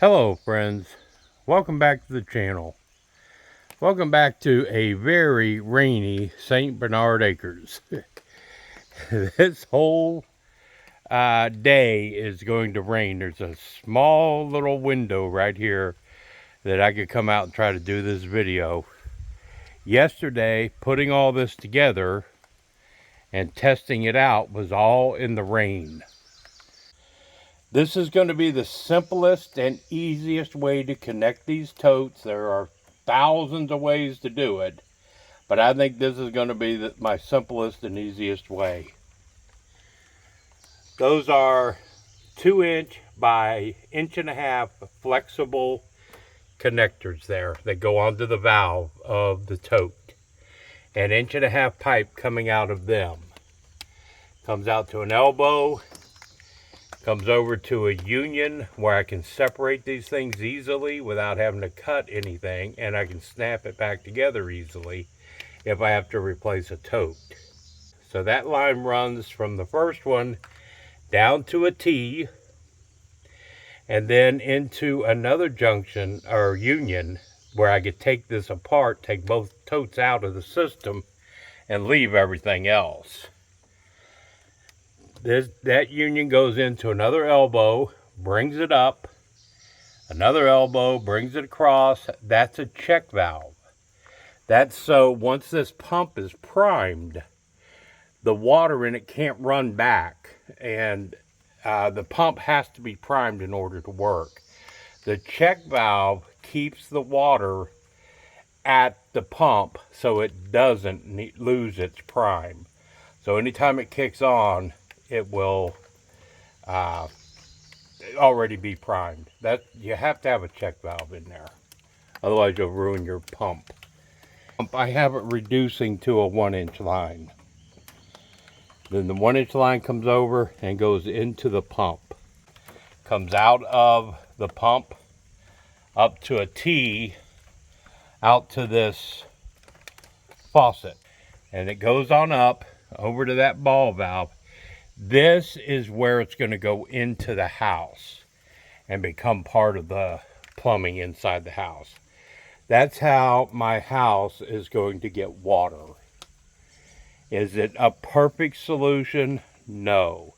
Hello friends, welcome back to the channel. Welcome back to a very rainy St. Bernard Acres. This whole day is going to rain. There's a small little window right here that I could come out and try to do this video. Yesterday, putting all this together and testing it out was all in the rain. This is going to be the simplest and easiest way to connect these totes. There are thousands of ways to do it, but I think this is going to be my simplest and easiest way. Those are 2" by 1.5" flexible connectors there that go onto the valve of the tote. An 1.5" pipe coming out of them. Comes out to an elbow. Comes over to a union where I can separate these things easily without having to cut anything, and I can snap it back together easily if I have to replace a tote. So that line runs from the first one down to a T and then into another junction or union where I could take this apart, take both totes out of the system and leave everything else. That union goes into another elbow, brings it up, another elbow, brings it across. That's a check valve. That's so once this pump is primed, the water in it can't run back, and the pump has to be primed in order to work. The check valve keeps the water at the pump so it doesn't lose its prime. So anytime it kicks on, it will already be primed. That you have to have a check valve in there, otherwise you'll ruin your pump. I have it reducing to a 1" line. Then the 1" line comes over and goes into the pump. Comes out of the pump up to a T, out to this faucet, and it goes on up over to that ball valve. This is where it's going to go into the house and become part of the plumbing inside the house. That's how my house is going to get water. Is it a perfect solution? No.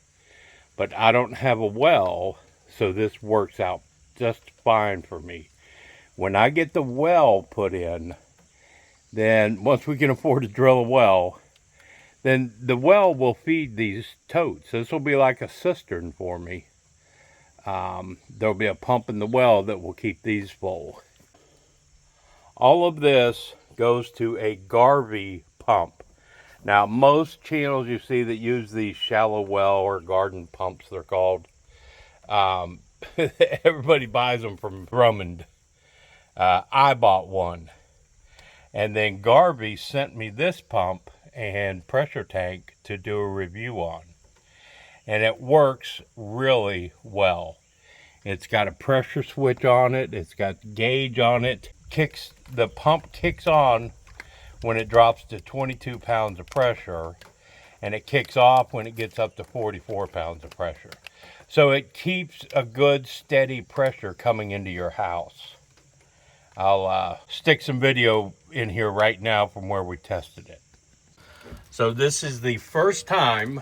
But I don't have a well, so this works out just fine for me. When I get the well put in, then once we can afford to drill a well, then the well will feed these totes. This will be like a cistern for me. There'll be a pump in the well that will keep these full. All of this goes to a Garvee pump. Now, most channels you see that use these shallow well or garden pumps, they're called, everybody buys them from Drummond. I bought one. And then Garvee sent me this pump and pressure tank to do a review on, and it works really well. It's got a pressure switch on it, it's got gauge on it. The pump kicks on when it drops to 22 pounds of pressure, and it kicks off when it gets up to 44 pounds of pressure. So it keeps a good steady pressure coming into your house. I'll stick some video in here right now from where we tested it. So this is the first time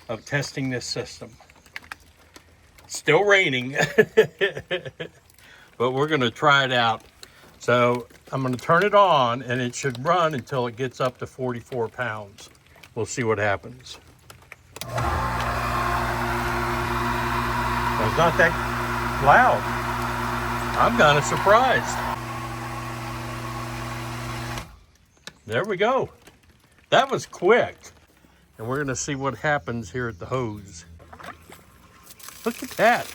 of testing this system. It's still raining, but we're going to try it out. So I'm going to turn it on, and it should run until it gets up to 44 pounds. We'll see what happens. Well, it's not that loud. I'm kind of surprised. There we go. That was quick. And we're going to see what happens here at the hose. Look at that.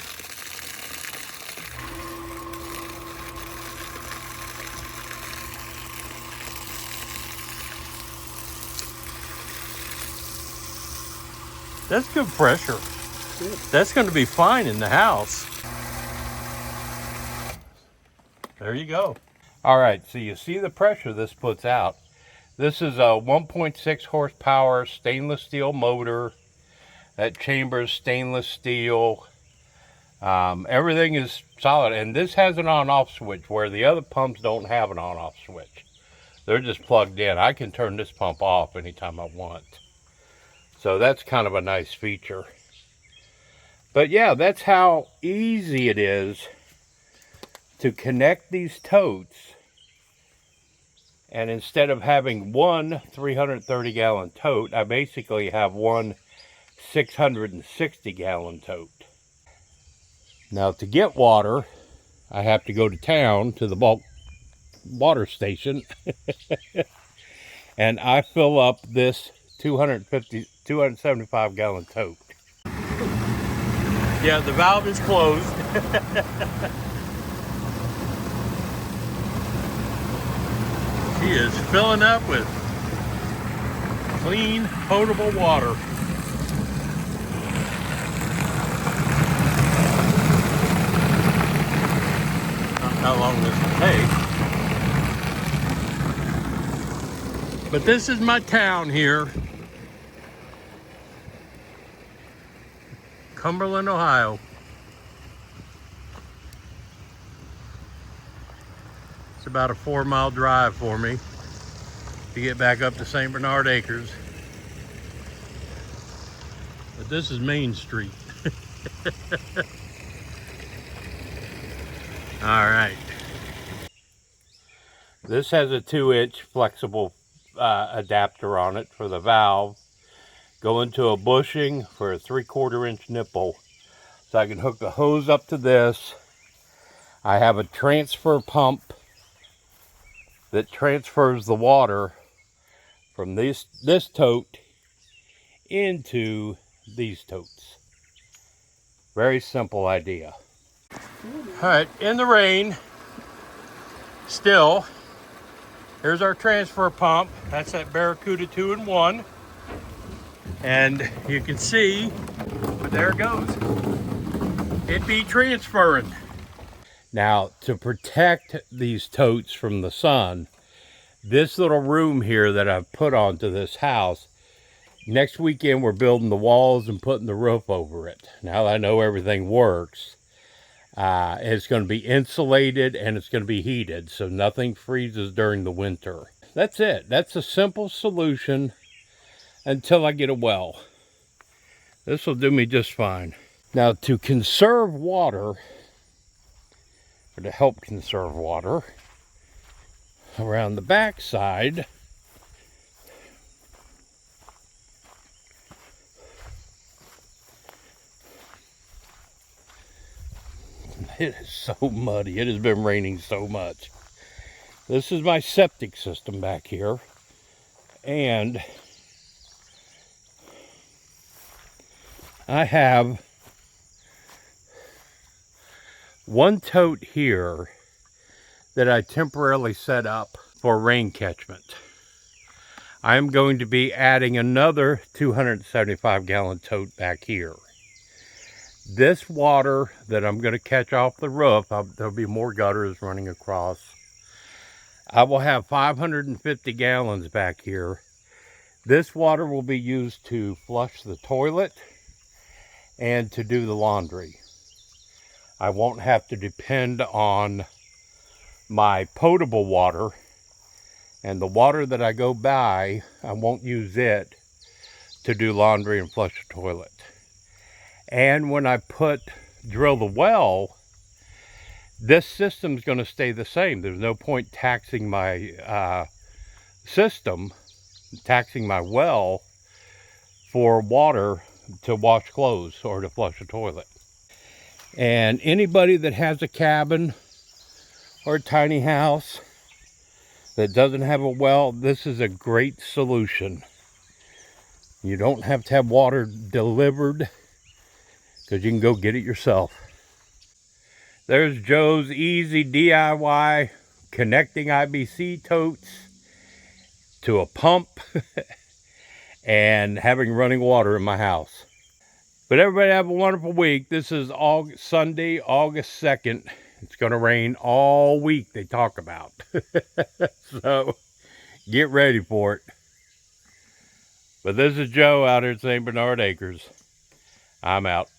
That's good pressure. That's going to be fine in the house. There you go. All right, so you see the pressure this puts out. This is a 1.6 horsepower stainless steel motor. That chamber is stainless steel. Everything is solid, and this has an on-off switch where the other pumps don't have an on-off switch. They're just plugged in. I can turn this pump off anytime I want. So that's kind of a nice feature. But yeah, that's how easy it is to connect these totes. And instead of having one 330-gallon tote, I basically have one 660-gallon tote. Now to get water, I have to go to town to the bulk water station and I fill up this 275-gallon tote. Yeah, the valve is closed. She is filling up with clean, potable water. Not how long this will take. But this is my town here. Cumberland, Ohio. It's about a 4-mile drive for me to get back up to St. Bernard Acres. But this is Main Street. All right. This has a 2-inch flexible adapter on it for the valve. Go into a bushing for a 3/4 inch nipple. So I can hook the hose up to this. I have a transfer pump that transfers the water from this tote into these totes. Very simple idea. All right, in the rain, still, here's our transfer pump. That's that Barracuda 2-in-1. And you can see, but there it goes. It be transferring. Now, to protect these totes from the sun, this little room here that I've put onto this house, next weekend we're building the walls and putting the roof over it. Now that I know everything works, it's going to be insulated and it's going to be heated, so nothing freezes during the winter. That's it. That's a simple solution until I get a well. This will do me just fine. Now, to conserve water, or to help conserve water, around the back side, it is so muddy. It has been raining so much. This is my septic system back here, and I have one tote here that I temporarily set up for rain catchment. I'm going to be adding another 275-gallon tote back here. This water that I'm going to catch off the roof, there'll be more gutters running across. I will have 550 gallons back here. This water will be used to flush the toilet and to do the laundry. I won't have to depend on my potable water, and the water that I go buy, I won't use it to do laundry and flush the toilet. And when I drill the well, this system's going to stay the same. There's no point taxing my system, taxing my well for water to wash clothes or to flush a toilet. And anybody that has a cabin or a tiny house that doesn't have a well, this is a great solution. You don't have to have water delivered because you can go get it yourself. There's Joe's easy DIY connecting IBC totes to a pump and having running water in my house. But everybody have a wonderful week. This is Sunday, August 2nd. It's going to rain all week, they talk about. So get ready for it. But this is Joe out here at St. Bernard Acres. I'm out.